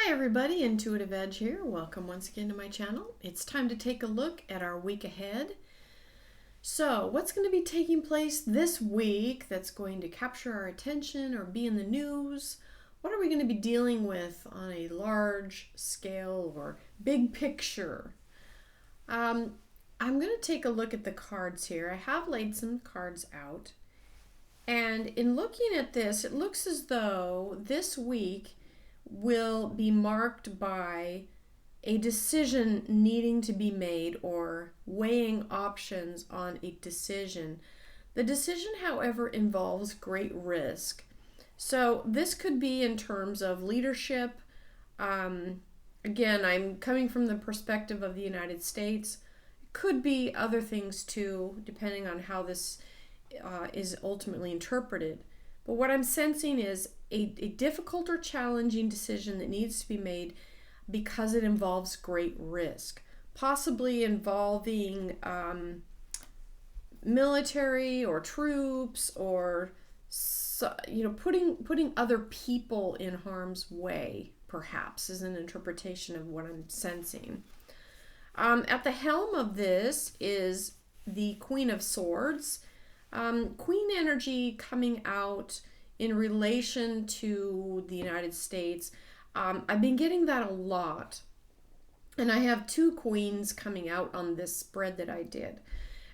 Hi everybody, IntuitiveEdge here. Welcome once again to my channel. It's time to take a look at our week ahead. So, what's going to be taking place this week that's going to capture our attention or be in the news? What are we going to be dealing with on a large scale or big picture? I'm going to take a look at the cards here. I have laid some cards out. And in looking at this, it looks as though this week will be marked by a decision needing to be made or weighing options on a decision. The decision, however, involves great risk. So this could be in terms of leadership. Again, I'm coming from the perspective of the United States. It could be other things too, depending on how this is ultimately interpreted. But what I'm sensing is a difficult or challenging decision that needs to be made because it involves great risk, possibly involving military or troops or putting other people in harm's way, perhaps, is an interpretation of what I'm sensing. At the helm of this is the Queen of Swords. Queen energy coming out in relation to the United States. I've been getting that a lot. And I have two queens coming out on this spread that I did.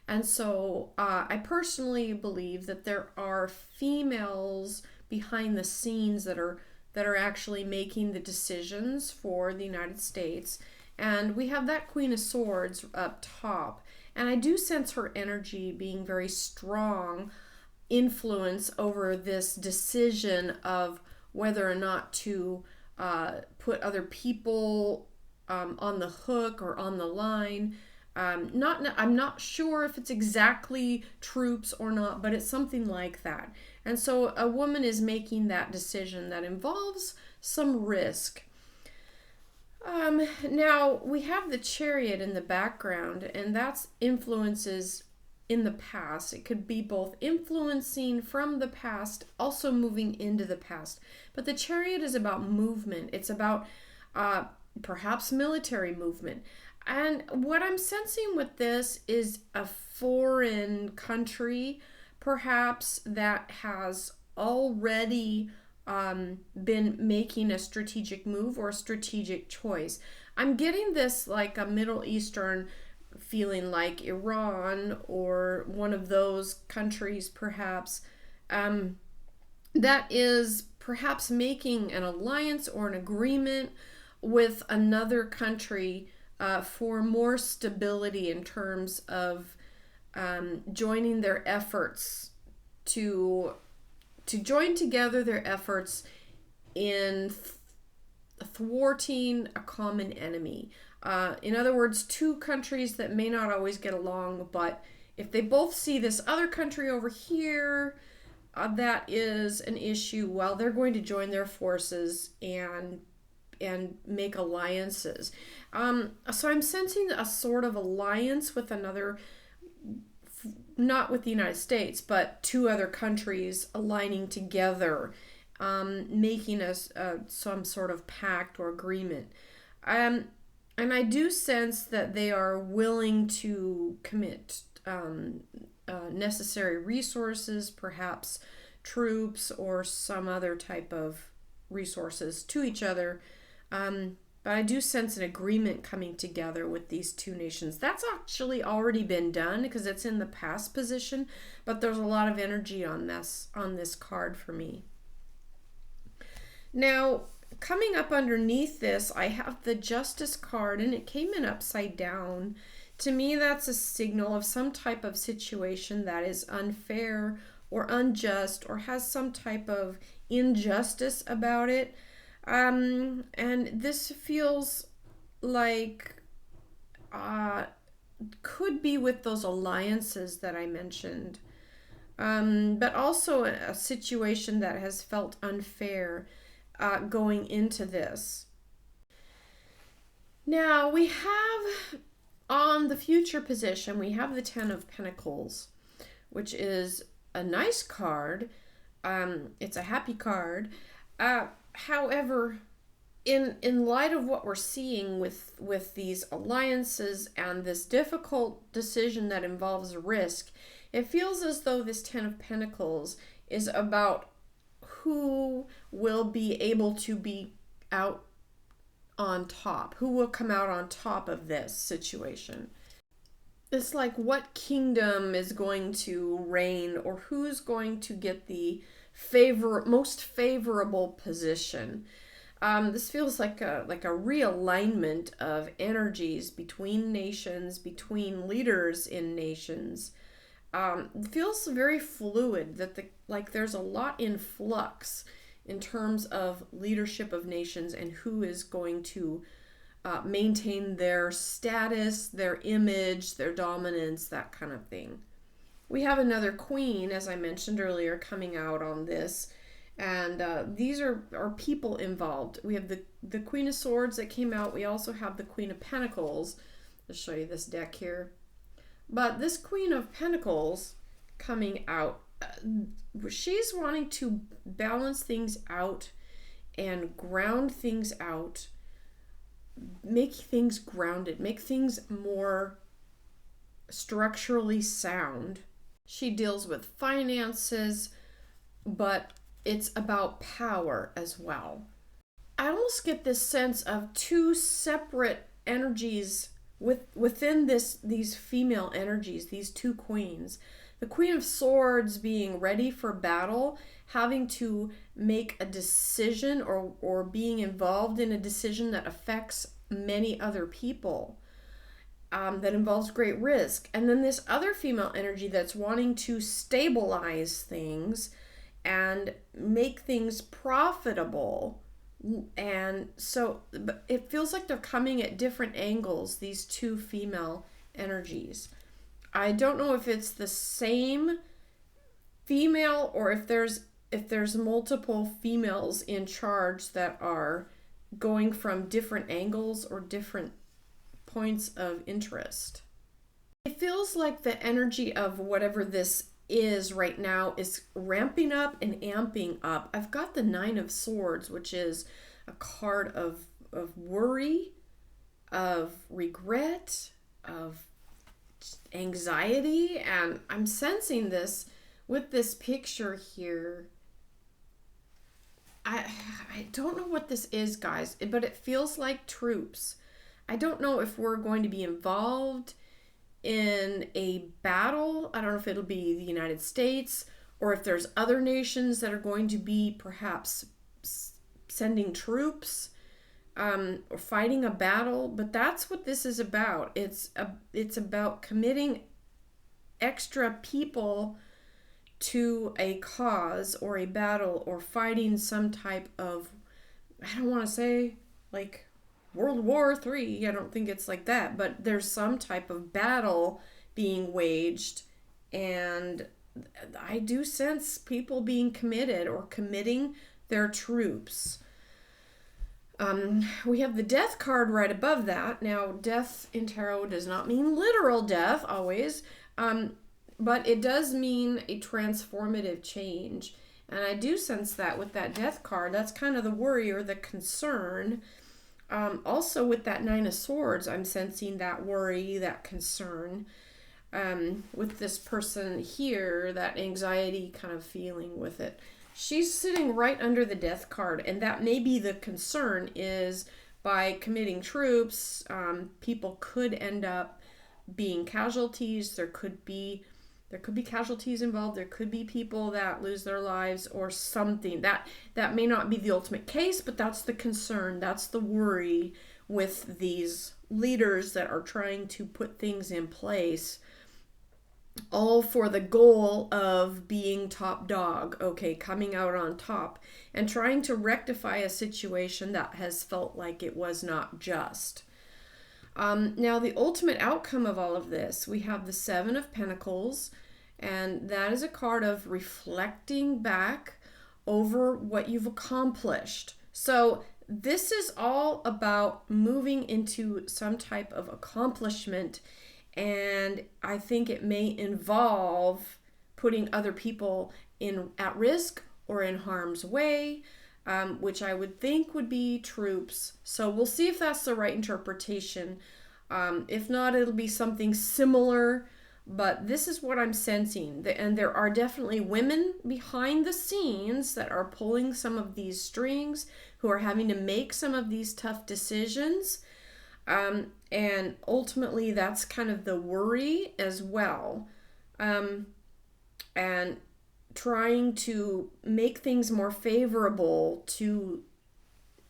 And so I personally believe that there are females behind the scenes that are actually making the decisions for the United States. And we have that Queen of Swords up top. And I do sense her energy being very strong influence over this decision of whether or not to put other people on the hook or on the line. I'm not sure if it's exactly troops or not, but it's something like that. And so a woman is making that decision that involves some risk. Now we have the Chariot in the background, and that's influences in the past. It could be both influencing from the past, also moving into the past. But the Chariot is about movement. It's about perhaps military movement. And what I'm sensing with this is a foreign country, perhaps, that has already been making a strategic move or a strategic choice. I'm getting this like a Middle Eastern feeling, like Iran or one of those countries perhaps, that is perhaps making an alliance or an agreement with another country for more stability in terms of joining their efforts to join together their efforts in thwarting a common enemy. In other words, two countries that may not always get along, but if they both see this other country over here that is an issue, well, they're going to join their forces and make alliances. So I'm sensing a sort of alliance with another, not with the United States, but two other countries aligning together, making some sort of pact or agreement. And I do sense that they are willing to commit necessary resources, perhaps troops or some other type of resources to each other. But I do sense an agreement coming together with these two nations. That's actually already been done because it's in the past position, but there's a lot of energy on this card for me. Now, coming up underneath this, I have the Justice card, and it came in upside down. To me, that's a signal of some type of situation that is unfair or unjust or has some type of injustice about it. And this feels like could be with those alliances that I mentioned, but also a situation that has felt unfair going into this. Now we have on the future position, we have the Ten of Pentacles, which is a nice card. It's a happy card. However, in light of what we're seeing with these alliances and this difficult decision that involves risk, it feels as though this Ten of Pentacles is about who will be able to be out on top, who will come out on top of this situation. It's like what kingdom is going to reign, or who's going to get the most favorable position. This feels like a realignment of energies between nations, between leaders in nations. It feels very fluid, that there's a lot in flux in terms of leadership of nations and who is going to maintain their status, their image, their dominance, that kind of thing. We have another queen, as I mentioned earlier, coming out on this. And these are people involved. We have the Queen of Swords that came out. We also have the Queen of Pentacles. I'll show you this deck here. But this Queen of Pentacles coming out, she's wanting to balance things out and ground things out, make things grounded, make things more structurally sound. She deals with finances, but it's about power as well. I almost get this sense of two separate energies within these female energies, these two queens. The Queen of Swords being ready for battle, having to make a decision or being involved in a decision that affects many other people, that involves great risk. And then this other female energy that's wanting to stabilize things and make things profitable. And so it feels like they're coming at different angles, these two female energies. I don't know if it's the same female or if there's multiple females in charge that are going from different angles or different points of interest. It feels like the energy of whatever this is right now is ramping up and amping up. I've got the Nine of Swords, which is a card of worry, of regret, of anxiety, and I'm sensing this with this picture here. I don't know what this is, guys, but it feels like troops. I don't know if we're going to be involved in a battle. I don't know if it'll be the United States or if there's other nations that are going to be perhaps sending troops or fighting a battle, but that's what this is about. It's about committing extra people to a cause or a battle or fighting some type of, I don't want to say like World War III, I don't think it's like that, but there's some type of battle being waged, and I do sense people being committed or committing their troops. We have the Death card right above that. Now, death in tarot does not mean literal death always, but it does mean a transformative change. And I do sense that with that Death card. That's kind of the worry or the concern. Also with that Nine of Swords, I'm sensing that worry, that concern. With this person here, that anxiety kind of feeling with it. She's sitting right under the Death card, and that may be the concern, is by committing troops, people could end up being casualties. There could be casualties involved. There could be people that lose their lives or something. That may not be the ultimate case, but that's the concern. That's the worry with these leaders that are trying to put things in place, all for the goal of being top dog, okay, coming out on top and trying to rectify a situation that has felt like it was not just. Now, the ultimate outcome of all of this, we have the Seven of Pentacles, and that is a card of reflecting back over what you've accomplished. So this is all about moving into some type of accomplishment, and I think it may involve putting other people at risk or in harm's way. which I would think would be troops. So we'll see if that's the right interpretation. If not, it'll be something similar, but this is what I'm sensing. And there are definitely women behind the scenes that are pulling some of these strings, who are having to make some of these tough decisions. And ultimately, that's kind of the worry as well. And trying to make things more favorable to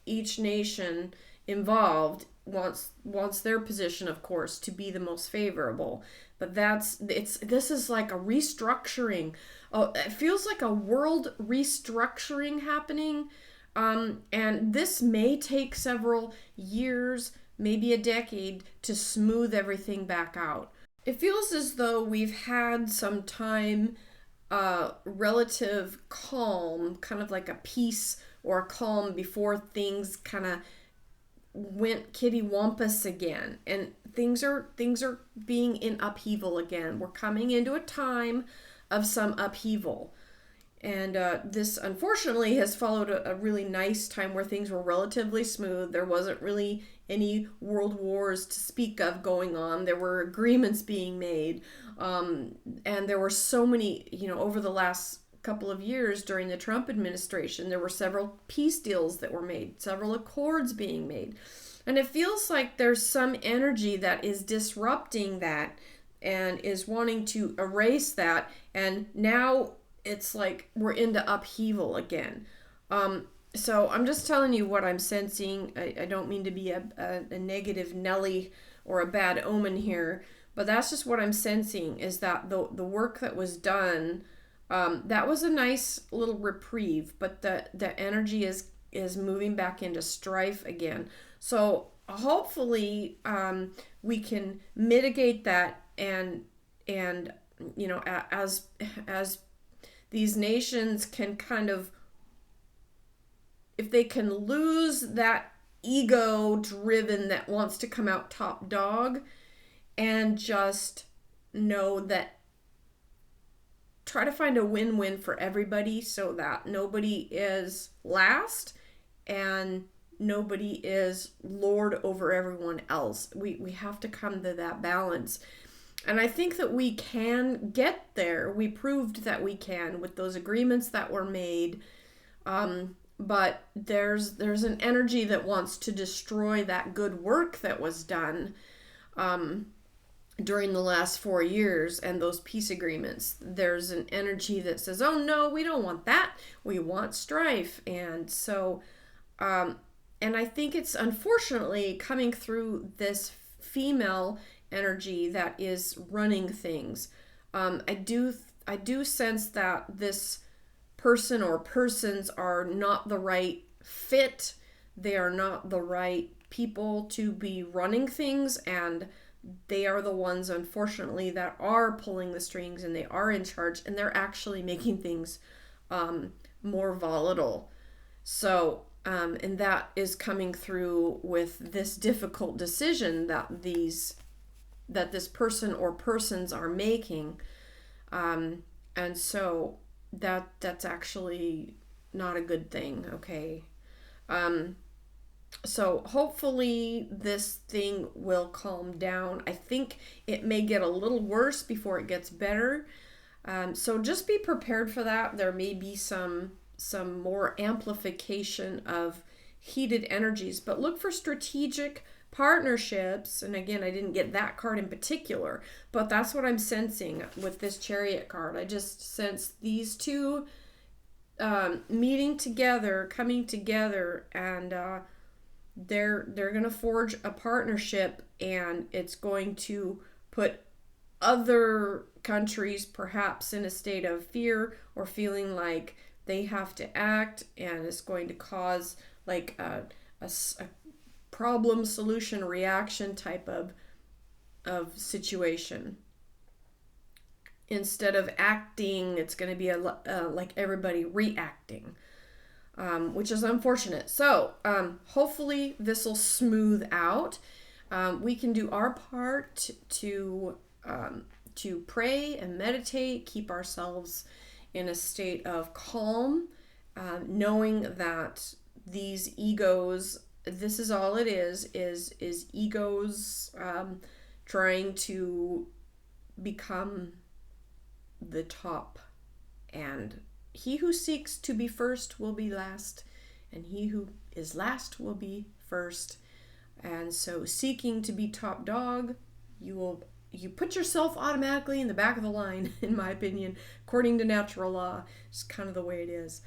each nation involved wants their position, of course, to be the most favorable. But this is like a restructuring. Oh, it feels like a world restructuring happening. And this may take several years, maybe a decade, to smooth everything back out. It feels as though we've had some time, relative calm, kind of like a peace or a calm before things kind of went kittywampus again, and things are being in upheaval again. We're coming into a time of some upheaval, and this unfortunately has followed a really nice time where things were relatively smooth. There wasn't really any world wars to speak of going on. There were agreements being made, and there were so many, over the last couple of years during the Trump administration, there were several peace deals that were made, several accords being made. And it feels like there's some energy that is disrupting that and is wanting to erase that. And now it's like we're into upheaval again. So I'm just telling you what I'm sensing. I don't mean to be a negative Nelly or a bad omen here, but that's just what I'm sensing, is that the work that was done, that was a nice little reprieve, but the energy is moving back into strife again. So hopefully we can mitigate that, and as these nations can kind of, if they can lose that ego driven that wants to come out top dog, and just know that, try to find a win-win for everybody, so that nobody is last and nobody is lord over everyone else. We have to come to that balance. And I think that we can get there. We proved that we can with those agreements that were made. But there's an energy that wants to destroy that good work that was done during the last 4 years and those peace agreements. There's an energy that says, oh no, we don't want that. We want strife. And so, and I think it's unfortunately coming through this female energy that is running things. I do sense that this person or persons are not the right fit. They are not the right people to be running things, and they are the ones, unfortunately, that are pulling the strings, and they are in charge, and they're actually making things more volatile. So, and that is coming through with this difficult decision that this person or persons are making. And so that's actually not a good thing, okay? So hopefully this thing will calm down. I think it may get a little worse before it gets better. So just be prepared for that. There may be some more amplification of heated energies, but look for strategic partnerships. And again, I didn't get that card in particular, but that's what I'm sensing with this Chariot card. I just sense these two meeting together, coming together, and they're going to forge a partnership, and it's going to put other countries perhaps in a state of fear or feeling like they have to act, and it's going to cause like a problem solution reaction type of situation. Instead of acting, it's going to be like everybody reacting, which is unfortunate. So hopefully this will smooth out. We can do our part to pray and meditate, keep ourselves in a state of calm knowing that these egos, this is all it is egos trying to become the top. And he who seeks to be first will be last, and he who is last will be first. And so seeking to be top dog, you put yourself automatically in the back of the line, in my opinion, according to natural law. It's kind of the way it is.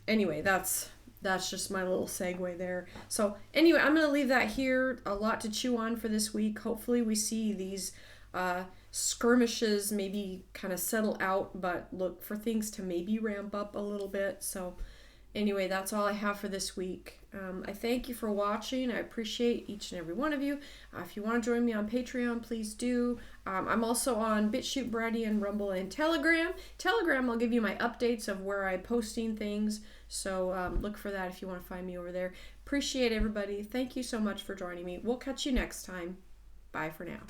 Anyway, that's just my little segue there. So anyway, I'm going to leave that here. A lot to chew on for this week. Hopefully we see these skirmishes maybe kind of settle out, but look for things to maybe ramp up a little bit. So anyway, that's all I have for this week. I thank you for watching. I appreciate each and every one of you. If you want to join me on Patreon, please do. I'm also on Bitchute, Brighteon, Rumble, and Telegram. Telegram, I'll give you my updates of where I'm posting things. So look for that if you want to find me over there. Appreciate everybody. Thank you so much for joining me. We'll catch you next time. Bye for now.